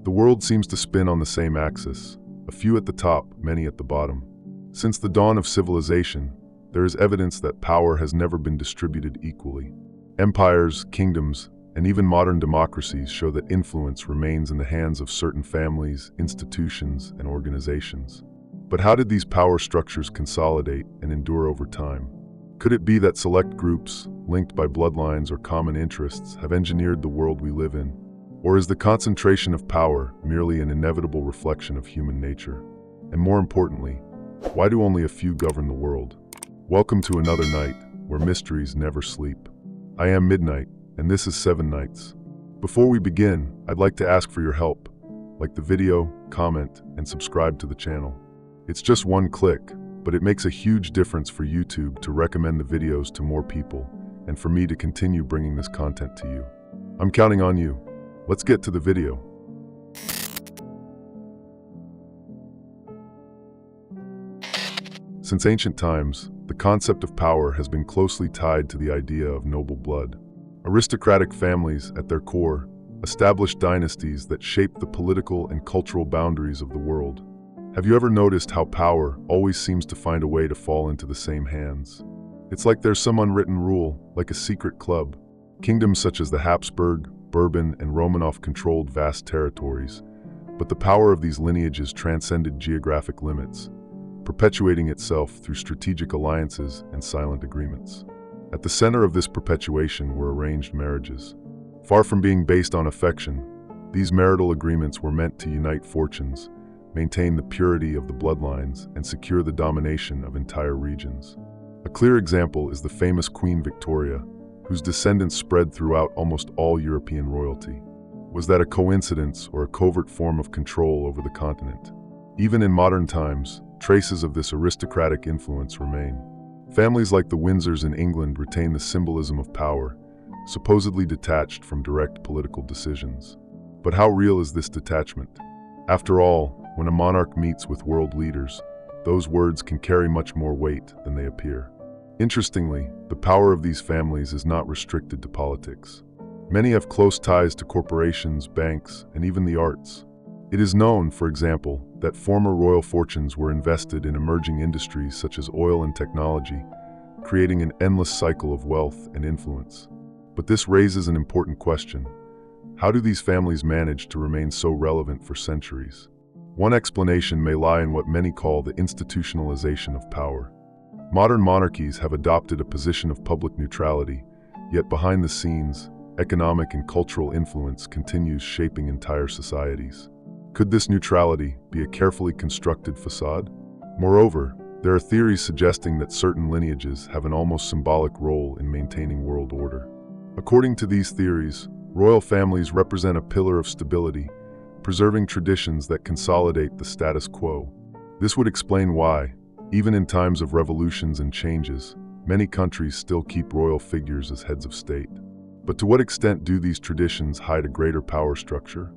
The world seems to spin on the same axis, a few at the top, many at the bottom. Since the dawn of civilization, there is evidence that power has never been distributed equally. Empires, kingdoms, and even modern democracies show that influence remains in the hands of certain families, institutions, and organizations. But how did these power structures consolidate and endure over time? Could it be that select groups, linked by bloodlines or common interests, have engineered the world we live in? Or is the concentration of power merely an inevitable reflection of human nature? And more importantly, why do only a few govern the world? Welcome to another night where mysteries never sleep. I am Midnight, and this is 7 Nights. Before we begin, I'd like to ask for your help. Like the video, comment, and subscribe to the channel. It's just one click, but it makes a huge difference for YouTube to recommend the videos to more people, and for me to continue bringing this content to you. I'm counting on you. Let's get to the video. Since ancient times, the concept of power has been closely tied to the idea of noble blood. Aristocratic families, at their core, established dynasties that shaped the political and cultural boundaries of the world. Have you ever noticed how power always seems to find a way to fall into the same hands? It's like there's some unwritten rule, like a secret club. Kingdoms such as the Habsburg, Bourbon, and Romanov controlled vast territories, but the power of these lineages transcended geographic limits, perpetuating itself through strategic alliances and silent agreements. At the center of this perpetuation were arranged marriages. Far from being based on affection, these marital agreements were meant to unite fortunes, maintain the purity of the bloodlines, and secure the domination of entire regions. A clear example is the famous Queen Victoria, whose descendants spread throughout almost all European royalty. Was that a coincidence or a covert form of control over the continent? Even in modern times, traces of this aristocratic influence remain. Families like the Windsors in England retain the symbolism of power, supposedly detached from direct political decisions. But how real is this detachment? After all, when a monarch meets with world leaders, those words can carry much more weight than they appear. Interestingly, the power of these families is not restricted to politics. Many have close ties to corporations, banks, and even the arts. It is known, for example, that former royal fortunes were invested in emerging industries such as oil and technology, creating an endless cycle of wealth and influence. But this raises an important question. How do these families manage to remain so relevant for centuries? One explanation may lie in what many call the institutionalization of power. Modern monarchies have adopted a position of public neutrality, yet behind the scenes, economic and cultural influence continues shaping entire societies. Could this neutrality be a carefully constructed facade? Moreover, there are theories suggesting that certain lineages have an almost symbolic role in maintaining world order. According to these theories, royal families represent a pillar of stability, preserving traditions that consolidate the status quo. This would explain why, even in times of revolutions and changes, many countries still keep royal figures as heads of state. But to what extent do these traditions hide a greater power structure?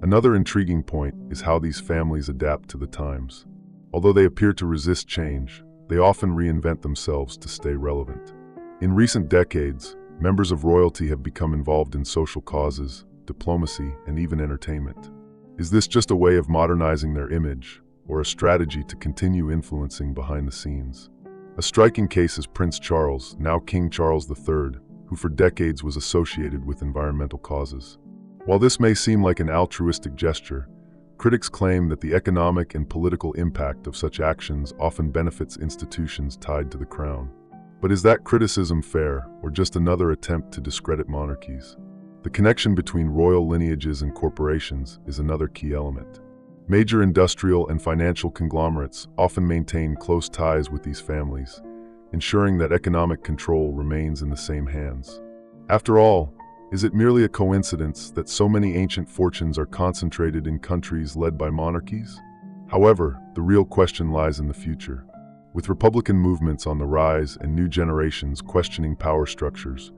Another intriguing point is how these families adapt to the times. Although they appear to resist change, they often reinvent themselves to stay relevant. In recent decades, members of royalty have become involved in social causes, diplomacy, and even entertainment. Is this just a way of modernizing their image, or a strategy to continue influencing behind the scenes? A striking case is Prince Charles, now King Charles III, who for decades was associated with environmental causes. While this may seem like an altruistic gesture, critics claim that the economic and political impact of such actions often benefits institutions tied to the crown. But is that criticism fair, or just another attempt to discredit monarchies? The connection between royal lineages and corporations is another key element. Major industrial and financial conglomerates often maintain close ties with these families, ensuring that economic control remains in the same hands. After all, is it merely a coincidence that so many ancient fortunes are concentrated in countries led by monarchies? However, the real question lies in the future. With Republican movements on the rise and new generations questioning power structures,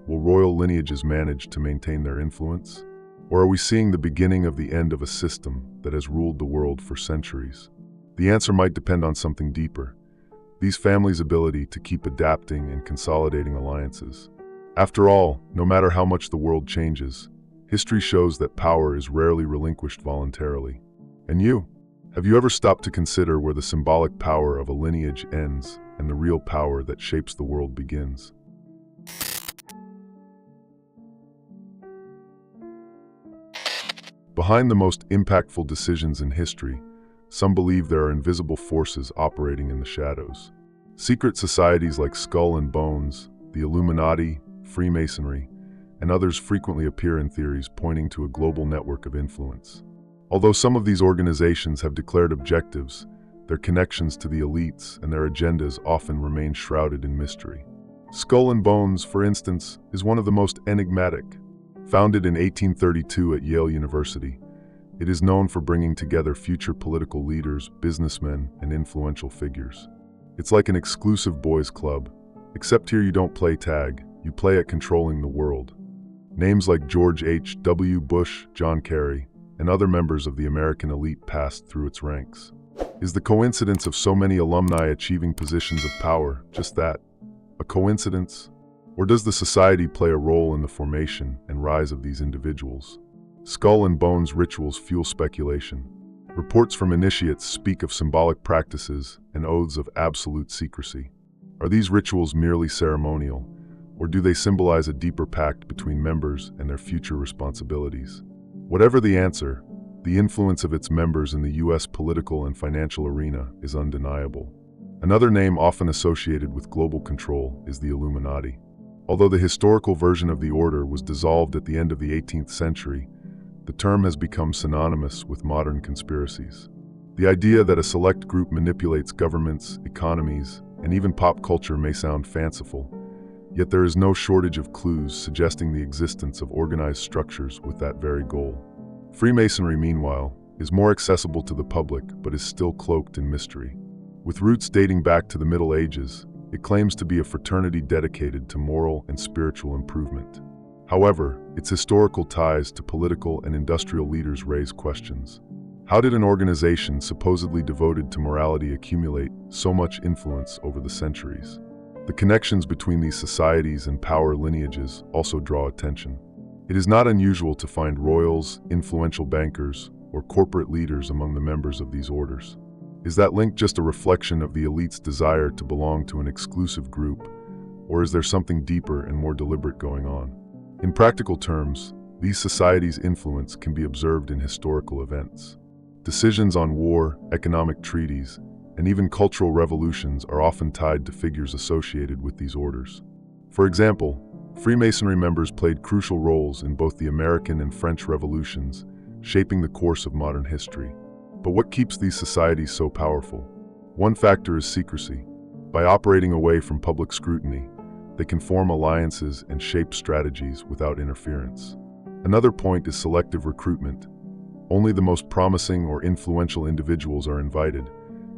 will royal lineages manage to maintain their influence? Or are we seeing the beginning of the end of a system that has ruled the world for centuries? The answer might depend on something deeper: these families' ability to keep adapting and consolidating alliances. After all, no matter how much the world changes, history shows that power is rarely relinquished voluntarily. And you? Have you ever stopped to consider where the symbolic power of a lineage ends and the real power that shapes the world begins? Behind the most impactful decisions in history, some believe there are invisible forces operating in the shadows. Secret societies like Skull and Bones, the Illuminati, Freemasonry, and others frequently appear in theories pointing to a global network of influence. Although some of these organizations have declared objectives, their connections to the elites and their agendas often remain shrouded in mystery. Skull and Bones, for instance, is one of the most enigmatic. Founded in 1832 at Yale University, it is known for bringing together future political leaders, businessmen, and influential figures. It's like an exclusive boys' club, except here you don't play tag, you play at controlling the world. Names like George H.W. Bush, John Kerry, and other members of the American elite passed through its ranks. Is the coincidence of so many alumni achieving positions of power just that, a coincidence? Or does the society play a role in the formation and rise of these individuals? Skull and Bones rituals fuel speculation. Reports from initiates speak of symbolic practices and oaths of absolute secrecy. Are these rituals merely ceremonial, or do they symbolize a deeper pact between members and their future responsibilities? Whatever the answer, the influence of its members in the U.S. political and financial arena is undeniable. Another name often associated with global control is the Illuminati. Although the historical version of the order was dissolved at the end of the 18th century, the term has become synonymous with modern conspiracies. The idea that a select group manipulates governments, economies, and even pop culture may sound fanciful, yet there is no shortage of clues suggesting the existence of organized structures with that very goal. Freemasonry, meanwhile, is more accessible to the public but is still cloaked in mystery. With roots dating back to the Middle Ages, it claims to be a fraternity dedicated to moral and spiritual improvement. However, its historical ties to political and industrial leaders raise questions. How did an organization supposedly devoted to morality accumulate so much influence over the centuries? The connections between these societies and power lineages also draw attention. It is not unusual to find royals, influential bankers, or corporate leaders among the members of these orders. Is that link just a reflection of the elite's desire to belong to an exclusive group, or is there something deeper and more deliberate going on? In practical terms, these societies' influence can be observed in historical events. Decisions on war, economic treaties, and even cultural revolutions are often tied to figures associated with these orders. For example, Freemasonry members played crucial roles in both the American and French revolutions, shaping the course of modern history. But what keeps these societies so powerful? One factor is secrecy. By operating away from public scrutiny, they can form alliances and shape strategies without interference. Another point is selective recruitment. Only the most promising or influential individuals are invited,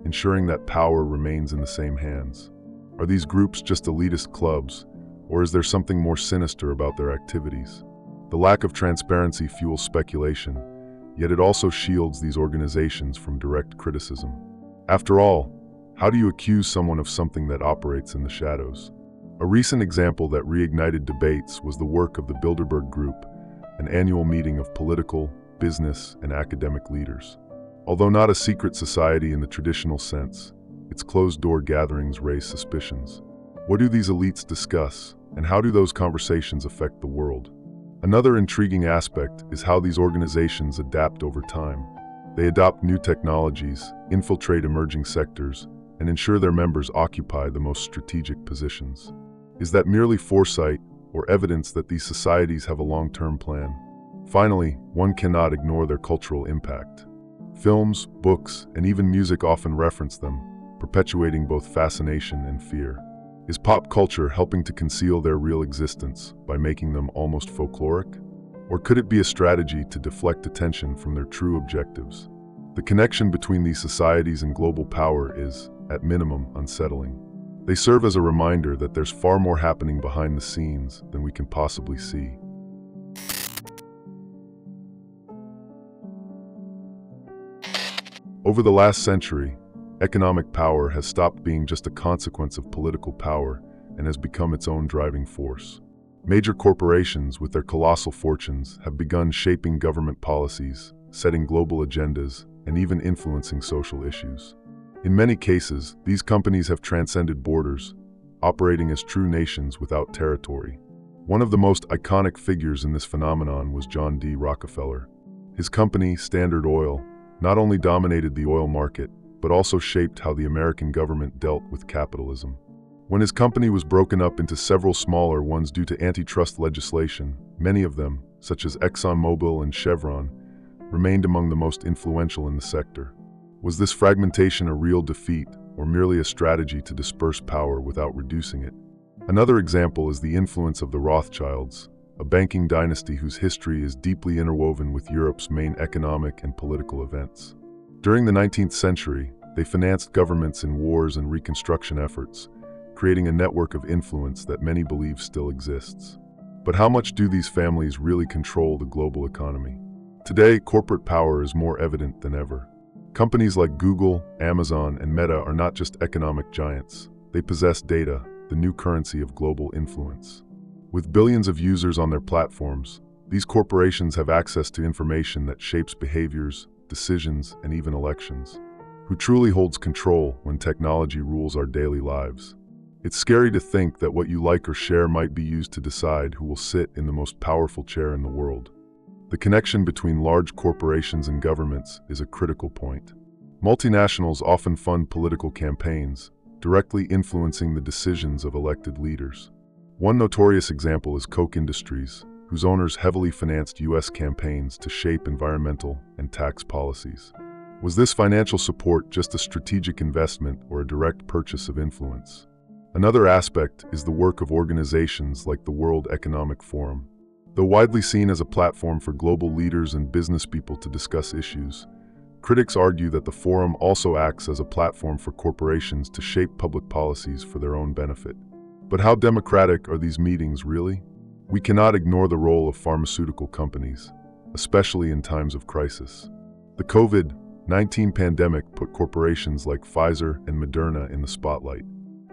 ensuring that power remains in the same hands. Are these groups just elitist clubs, or is there something more sinister about their activities? The lack of transparency fuels speculation, yet it also shields these organizations from direct criticism. After all, how do you accuse someone of something that operates in the shadows? A recent example that reignited debates was the work of the Bilderberg Group, an annual meeting of political, business, and academic leaders. Although not a secret society in the traditional sense, its closed-door gatherings raise suspicions. What do these elites discuss, and how do those conversations affect the world? Another intriguing aspect is how these organizations adapt over time. They adopt new technologies, infiltrate emerging sectors, and ensure their members occupy the most strategic positions. Is that merely foresight or evidence that these societies have a long-term plan? Finally, one cannot ignore their cultural impact. Films, books, and even music often reference them, perpetuating both fascination and fear. Is pop culture helping to conceal their real existence by making them almost folkloric? Or could it be a strategy to deflect attention from their true objectives? The connection between these societies and global power is, at minimum, unsettling. They serve as a reminder that there's far more happening behind the scenes than we can possibly see. Over the last century, economic power has stopped being just a consequence of political power and has become its own driving force. Major corporations, with their colossal fortunes, have begun shaping government policies, setting global agendas, and even influencing social issues. In many cases, these companies have transcended borders, operating as true nations without territory. One of the most iconic figures in this phenomenon was John D. Rockefeller. His company, Standard Oil, not only dominated the oil market, but also shaped how the American government dealt with capitalism. When his company was broken up into several smaller ones due to antitrust legislation, many of them, such as ExxonMobil and Chevron, remained among the most influential in the sector. Was this fragmentation a real defeat, or merely a strategy to disperse power without reducing it? Another example is the influence of the Rothschilds, a banking dynasty whose history is deeply interwoven with Europe's main economic and political events. During the 19th century, they financed governments in wars and reconstruction efforts, creating a network of influence that many believe still exists. But how much do these families really control the global economy? Today, corporate power is more evident than ever. Companies like Google, Amazon, and Meta are not just economic giants. They possess data, the new currency of global influence. With billions of users on their platforms, these corporations have access to information that shapes behaviors, decisions, and even elections. Who truly holds control when technology rules our daily lives? It's scary to think that what you like or share might be used to decide who will sit in the most powerful chair in the world. The connection between large corporations and governments is a critical point. Multinationals often fund political campaigns, directly influencing the decisions of elected leaders. One notorious example is Koch Industries, whose owners heavily financed U.S. campaigns to shape environmental and tax policies. Was this financial support just a strategic investment or a direct purchase of influence? Another aspect is the work of organizations like the World Economic Forum. Though widely seen as a platform for global leaders and business people to discuss issues, critics argue that the forum also acts as a platform for corporations to shape public policies for their own benefit. But how democratic are these meetings really? We cannot ignore the role of pharmaceutical companies, especially in times of crisis. The COVID-19 pandemic put corporations like Pfizer and Moderna in the spotlight.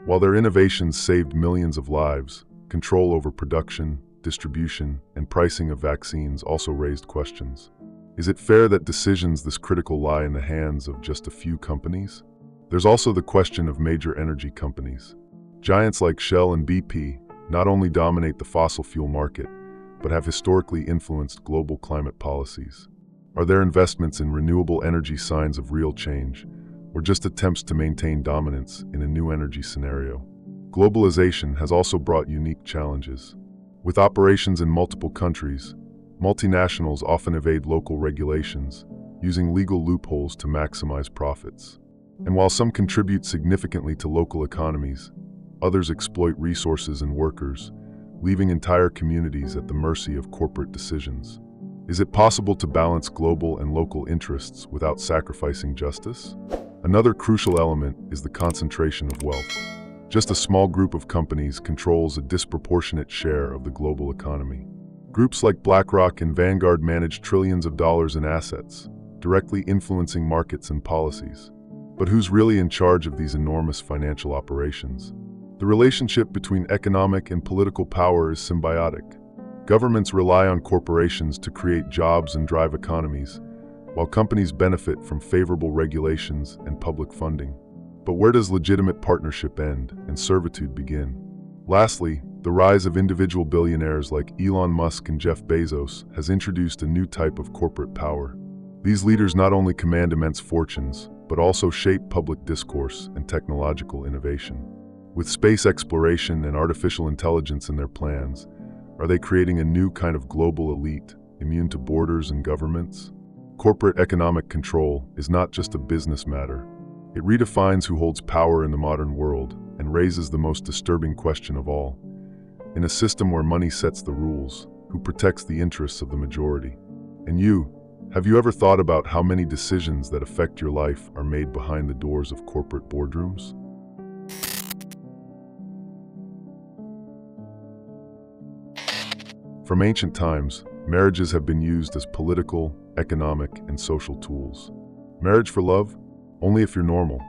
While their innovations saved millions of lives, control over production, distribution, and pricing of vaccines also raised questions. Is it fair that decisions this critical lie in the hands of just a few companies? There's also the question of major energy companies. Giants like Shell and BP not only dominate the fossil fuel market, but have historically influenced global climate policies. Are their investments in renewable energy signs of real change, or just attempts to maintain dominance in a new energy scenario? Globalization has also brought unique challenges. With operations in multiple countries, multinationals often evade local regulations, using legal loopholes to maximize profits. And while some contribute significantly to local economies, others exploit resources and workers, leaving entire communities at the mercy of corporate decisions. Is it possible to balance global and local interests without sacrificing justice? Another crucial element is the concentration of wealth. Just a small group of companies controls a disproportionate share of the global economy. Groups like BlackRock and Vanguard manage trillions of dollars in assets, directly influencing markets and policies. But who's really in charge of these enormous financial operations? The relationship between economic and political power is symbiotic. Governments rely on corporations to create jobs and drive economies, while companies benefit from favorable regulations and public funding. But where does legitimate partnership end and servitude begin? Lastly, the rise of individual billionaires like Elon Musk and Jeff Bezos has introduced a new type of corporate power. These leaders not only command immense fortunes, but also shape public discourse and technological innovation. With space exploration and artificial intelligence in their plans, are they creating a new kind of global elite, immune to borders and governments? Corporate economic control is not just a business matter. It redefines who holds power in the modern world and raises the most disturbing question of all. In a system where money sets the rules, who protects the interests of the majority? And you, have you ever thought about how many decisions that affect your life are made behind the doors of corporate boardrooms? From ancient times, marriages have been used as political, economic, and social tools. Marriage for love? Only if you're normal.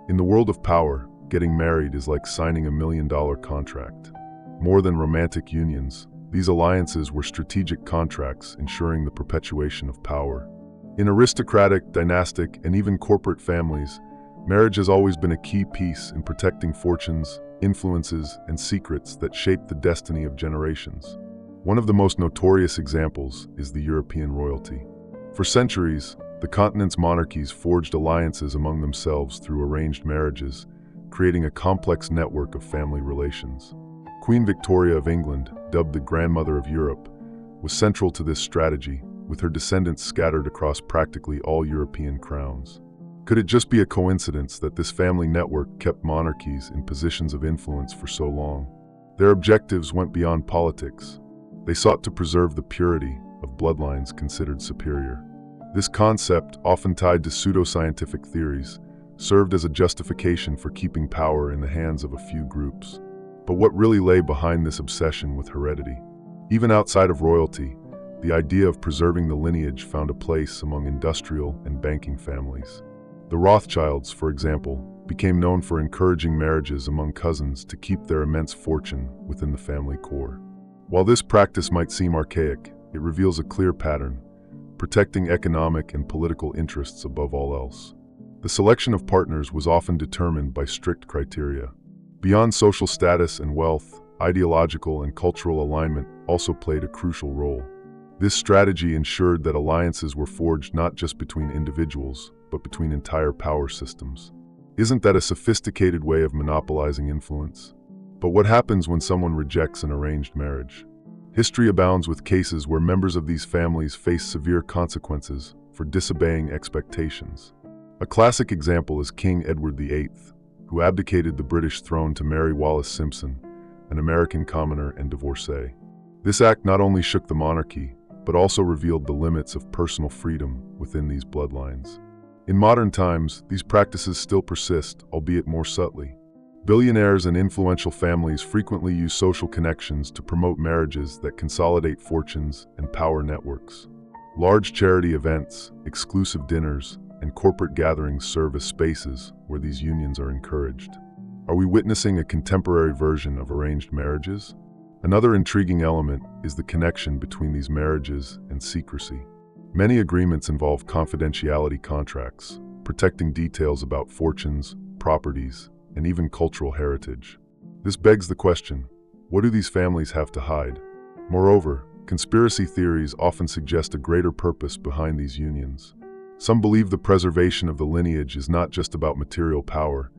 In the world of power, getting married is like signing $1 million contract. More than romantic unions, These alliances were strategic contracts ensuring the perpetuation of power. In aristocratic, dynastic, and even corporate families, marriage has always been a key piece in protecting fortunes, influences, and secrets that shape the destiny of generations. One of the most notorious examples is the European royalty. For centuries, the continent's monarchies forged alliances among themselves through arranged marriages, creating a complex network of family relations. Queen Victoria of England, dubbed the Grandmother of Europe, was central to this strategy, with her descendants scattered across practically all European crowns. Could it just be a coincidence that this family network kept monarchies in positions of influence for so long? Their objectives went beyond politics. They sought to preserve the purity of bloodlines considered superior. This concept, often tied to pseudoscientific theories, served as a justification for keeping power in the hands of a few groups. But what really lay behind this obsession with heredity? Even outside of royalty, the idea of preserving the lineage found a place among industrial and banking families. The Rothschilds, for example, became known for encouraging marriages among cousins to keep their immense fortune within the family core. While this practice might seem archaic, it reveals a clear pattern, protecting economic and political interests above all else. The selection of partners was often determined by strict criteria. Beyond social status and wealth, ideological and cultural alignment also played a crucial role. This strategy ensured that alliances were forged not just between individuals, but between entire power systems. Isn't that a sophisticated way of monopolizing influence? But what happens when someone rejects an arranged marriage? History abounds with cases where members of these families face severe consequences for disobeying expectations. A classic example is King Edward VIII, who abdicated the British throne to marry Wallis Simpson, an American commoner and divorcee. This act not only shook the monarchy, but also revealed the limits of personal freedom within these bloodlines. In modern times, these practices still persist, albeit more subtly. Billionaires and influential families frequently use social connections to promote marriages that consolidate fortunes and power networks. Large charity events, exclusive dinners, and corporate gatherings serve as spaces where these unions are encouraged. Are we witnessing a contemporary version of arranged marriages? Another intriguing element is the connection between these marriages and secrecy. Many agreements involve confidentiality contracts, protecting details about fortunes, properties, and even cultural heritage. This begs the question, what do these families have to hide? Moreover, conspiracy theories often suggest a greater purpose behind these unions. Some believe the preservation of the lineage is not just about material power,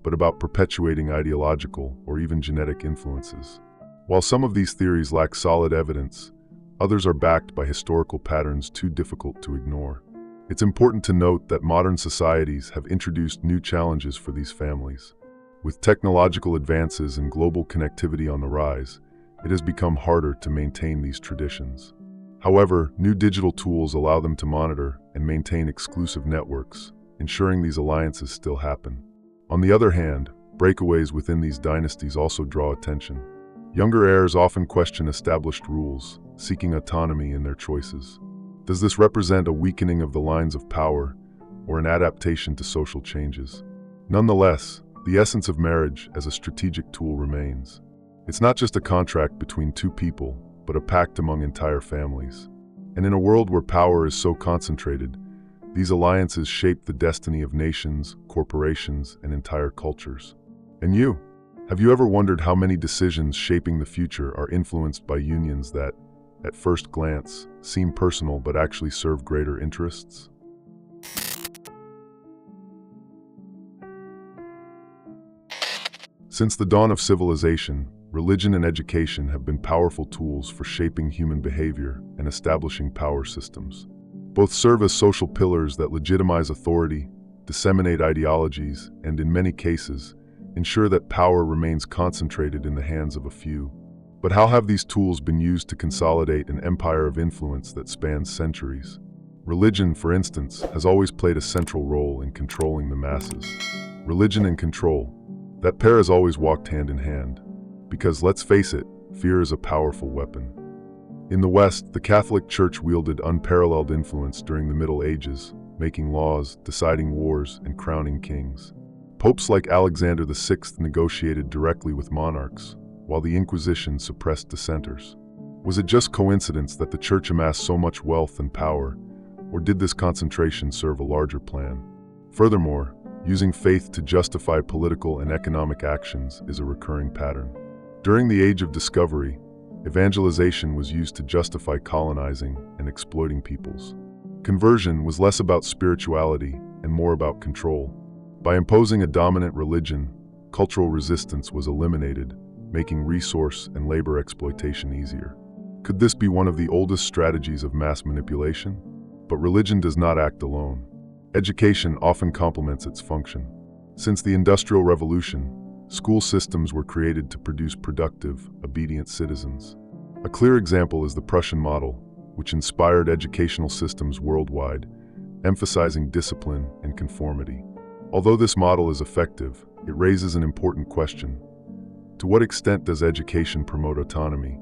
but about perpetuating ideological or even genetic influences. While some of these theories lack solid evidence, others are backed by historical patterns too difficult to ignore. It's important to note that modern societies have introduced new challenges for these families. With technological advances and global connectivity on the rise, it has become harder to maintain these traditions. However, new digital tools allow them to monitor and maintain exclusive networks, ensuring these alliances still happen. On the other hand, breakaways within these dynasties also draw attention. Younger heirs often question established rules, seeking autonomy in their choices. Does this represent a weakening of the lines of power or an adaptation to social changes? Nonetheless, the essence of marriage as a strategic tool remains. It's not just a contract between two people, but a pact among entire families. And in a world where power is so concentrated, these alliances shape the destiny of nations, corporations, and entire cultures. And you? Have you ever wondered how many decisions shaping the future are influenced by unions that, at first glance, seem personal but actually serve greater interests? Since the dawn of civilization, religion and education have been powerful tools for shaping human behavior and establishing power systems. Both serve as social pillars that legitimize authority, disseminate ideologies, and in many cases, ensure that power remains concentrated in the hands of a few. But how have these tools been used to consolidate an empire of influence that spans centuries? Religion, for instance, has always played a central role in controlling the masses. Religion and control, that pair has always walked hand in hand. Because let's face it, fear is a powerful weapon. In the West, the Catholic Church wielded unparalleled influence during the Middle Ages, making laws, deciding wars, and crowning kings. Popes like Alexander VI negotiated directly with monarchs, while the Inquisition suppressed dissenters. Was it just coincidence that the church amassed so much wealth and power, or did this concentration serve a larger plan? Furthermore, using faith to justify political and economic actions is a recurring pattern. During the Age of Discovery, evangelization was used to justify colonizing and exploiting peoples. Conversion was less about spirituality and more about control. By imposing a dominant religion, cultural resistance was eliminated, making resource and labor exploitation easier. Could this be one of the oldest strategies of mass manipulation? But religion does not act alone. Education often complements its function. Since the Industrial Revolution, school systems were created to produce productive, obedient citizens. A clear example is the Prussian model, which inspired educational systems worldwide, emphasizing discipline and conformity. Although this model is effective, it raises an important question. To what extent does education promote autonomy,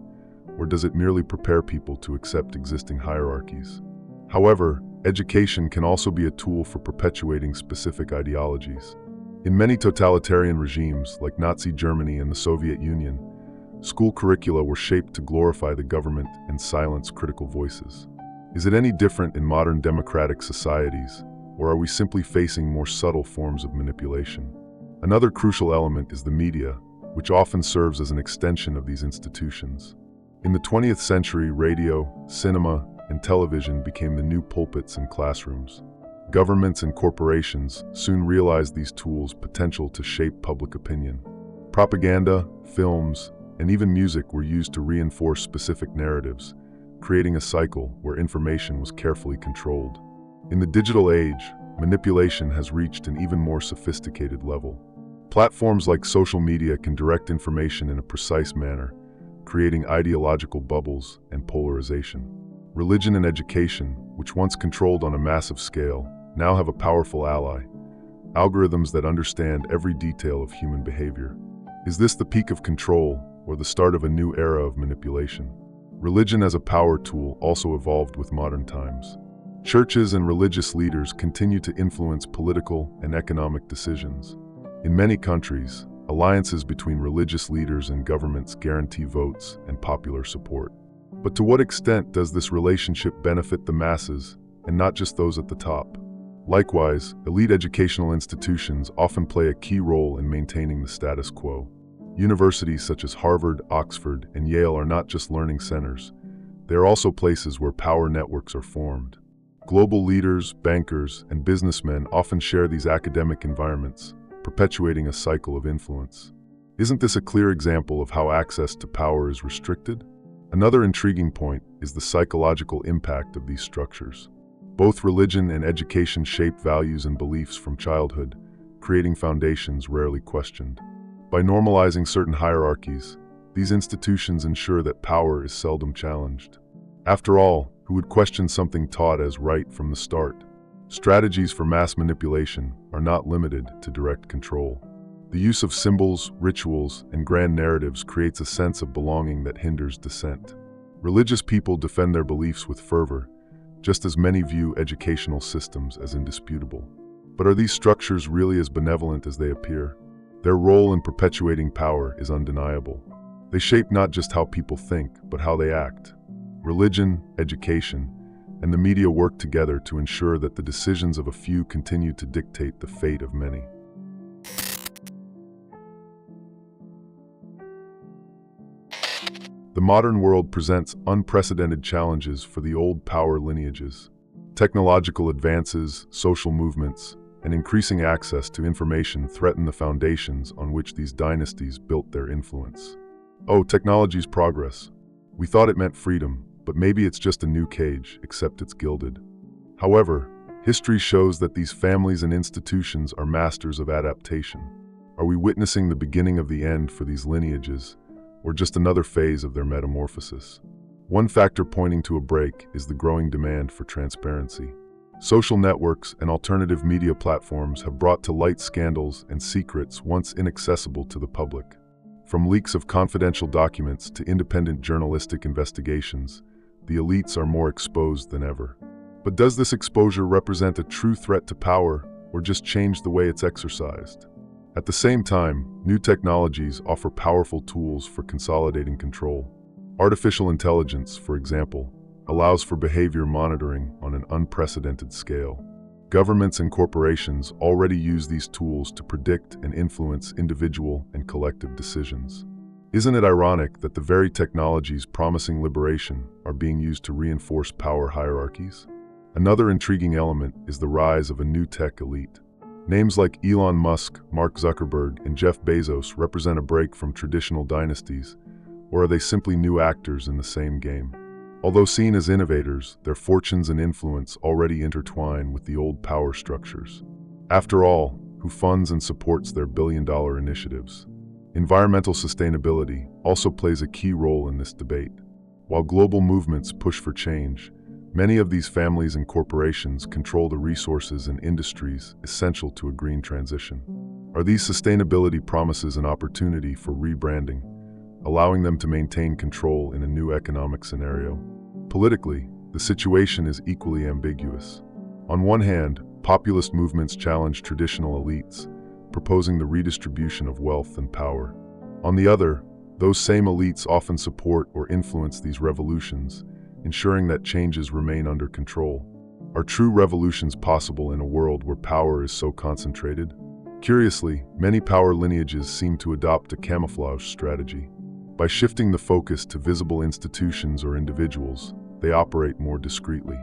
or does it merely prepare people to accept existing hierarchies? However, education can also be a tool for perpetuating specific ideologies. In many totalitarian regimes, like Nazi Germany and the Soviet Union, school curricula were shaped to glorify the government and silence critical voices. Is it any different in modern democratic societies, or are we simply facing more subtle forms of manipulation? Another crucial element is the media, which often serves as an extension of these institutions. In the 20th century, radio, cinema, and television became the new pulpits and classrooms. Governments and corporations soon realized these tools' potential to shape public opinion. Propaganda, films, and even music were used to reinforce specific narratives, creating a cycle where information was carefully controlled. In the digital age, manipulation has reached an even more sophisticated level. Platforms like social media can direct information in a precise manner, creating ideological bubbles and polarization. Religion and education, which once controlled on a massive scale, now have a powerful ally: algorithms that understand every detail of human behavior. Is this the peak of control or the start of a new era of manipulation? Religion as a power tool also evolved with modern times. Churches and religious leaders continue to influence political and economic decisions. In many countries, alliances between religious leaders and governments guarantee votes and popular support. But to what extent does this relationship benefit the masses and not just those at the top? Likewise, elite educational institutions often play a key role in maintaining the status quo. Universities such as Harvard, Oxford, and Yale are not just learning centers. They are also places where power networks are formed. Global leaders, bankers, and businessmen often share these academic environments, perpetuating a cycle of influence. Isn't this a clear example of how access to power is restricted? Another intriguing point is the psychological impact of these structures. Both religion and education shape values and beliefs from childhood, creating foundations rarely questioned. By normalizing certain hierarchies, these institutions ensure that power is seldom challenged. After all, who would question something taught as right from the start? Strategies for mass manipulation are not limited to direct control. The use of symbols, rituals, and grand narratives creates a sense of belonging that hinders dissent. Religious people defend their beliefs with fervor, just as many view educational systems as indisputable. But are these structures really as benevolent as they appear? Their role in perpetuating power is undeniable. They shape not just how people think, but how they act. Religion, education, and the media work together to ensure that the decisions of a few continue to dictate the fate of many. The modern world presents unprecedented challenges for the old power lineages. Technological advances, social movements, and increasing access to information threaten the foundations on which these dynasties built their influence. Oh, technology's progress. We thought it meant freedom, but maybe it's just a new cage, except it's gilded. However, history shows that these families and institutions are masters of adaptation. Are we witnessing the beginning of the end for these lineages, or just another phase of their metamorphosis? One factor pointing to a break is the growing demand for transparency. Social networks and alternative media platforms have brought to light scandals and secrets once inaccessible to the public. From leaks of confidential documents to independent journalistic investigations, the elites are more exposed than ever. But does this exposure represent a true threat to power, or just change the way it's exercised? At the same time, new technologies offer powerful tools for consolidating control. Artificial intelligence, for example, allows for behavior monitoring on an unprecedented scale. Governments and corporations already use these tools to predict and influence individual and collective decisions. Isn't it ironic that the very technologies promising liberation are being used to reinforce power hierarchies? Another intriguing element is the rise of a new tech elite. Names like Elon Musk, Mark Zuckerberg, and Jeff Bezos represent a break from traditional dynasties, or are they simply new actors in the same game? Although seen as innovators, their fortunes and influence already intertwine with the old power structures. After all, who funds and supports their billion-dollar initiatives? Environmental sustainability also plays a key role in this debate. While global movements push for change, many of these families and corporations control the resources and industries essential to a green transition. Are these sustainability promises an opportunity for rebranding, allowing them to maintain control in a new economic scenario? Politically, the situation is equally ambiguous. On one hand, populist movements challenge traditional elites, proposing the redistribution of wealth and power. On the other, those same elites often support or influence these revolutions, ensuring that changes remain under control. Are true revolutions possible in a world where power is so concentrated? Curiously, many power lineages seem to adopt a camouflage strategy. By shifting the focus to visible institutions or individuals, they operate more discreetly.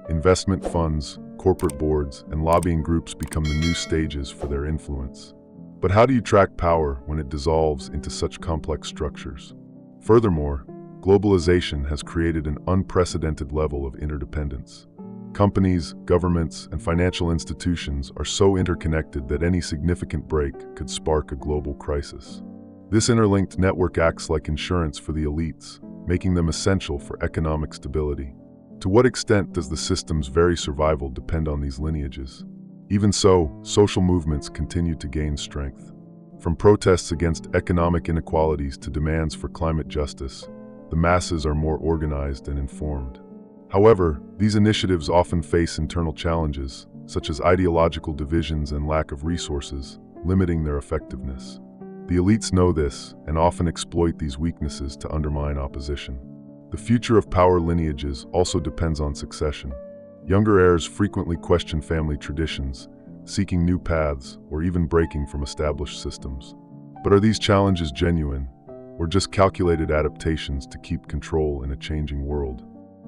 Investment funds, corporate boards, and lobbying groups become the new stages for their influence. But how do you track power when it dissolves into such complex structures? Furthermore, globalization has created an unprecedented level of interdependence. Companies, governments, and financial institutions are so interconnected that any significant break could spark a global crisis. This interlinked network acts like insurance for the elites, making them essential for economic stability. To what extent does the system's very survival depend on these lineages? Even so, social movements continue to gain strength. From protests against economic inequalities to demands for climate justice, the masses are more organized and informed. However, these initiatives often face internal challenges, such as ideological divisions and lack of resources, limiting their effectiveness. The elites know this and often exploit these weaknesses to undermine opposition. The future of power lineages also depends on succession. Younger heirs frequently question family traditions, seeking new paths or even breaking from established systems. But are these challenges genuine, or just calculated adaptations to keep control in a changing world?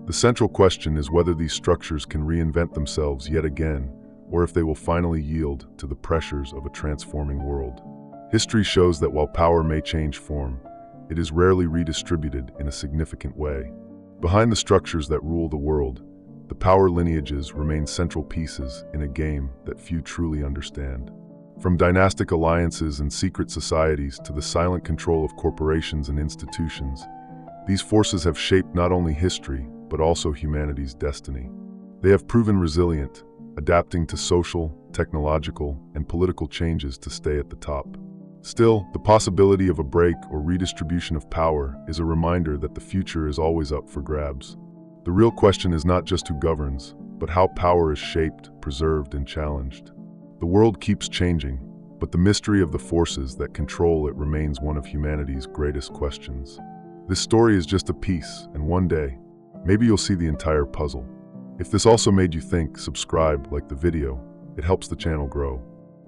The central question is whether these structures can reinvent themselves yet again, or if they will finally yield to the pressures of a transforming world. History shows that while power may change form, it is rarely redistributed in a significant way. Behind the structures that rule the world, the power lineages remain central pieces in a game that few truly understand. From dynastic alliances and secret societies to the silent control of corporations and institutions, these forces have shaped not only history, but also humanity's destiny. They have proven resilient, adapting to social, technological, and political changes to stay at the top. Still, the possibility of a break or redistribution of power is a reminder that the future is always up for grabs. The real question is not just who governs, but how power is shaped, preserved, and challenged. The world keeps changing, but the mystery of the forces that control it remains one of humanity's greatest questions. This story is just a piece, and one day, maybe you'll see the entire puzzle. If this also made you think, subscribe, like the video. It helps the channel grow.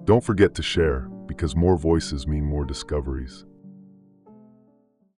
Don't forget to share, because more voices mean more discoveries.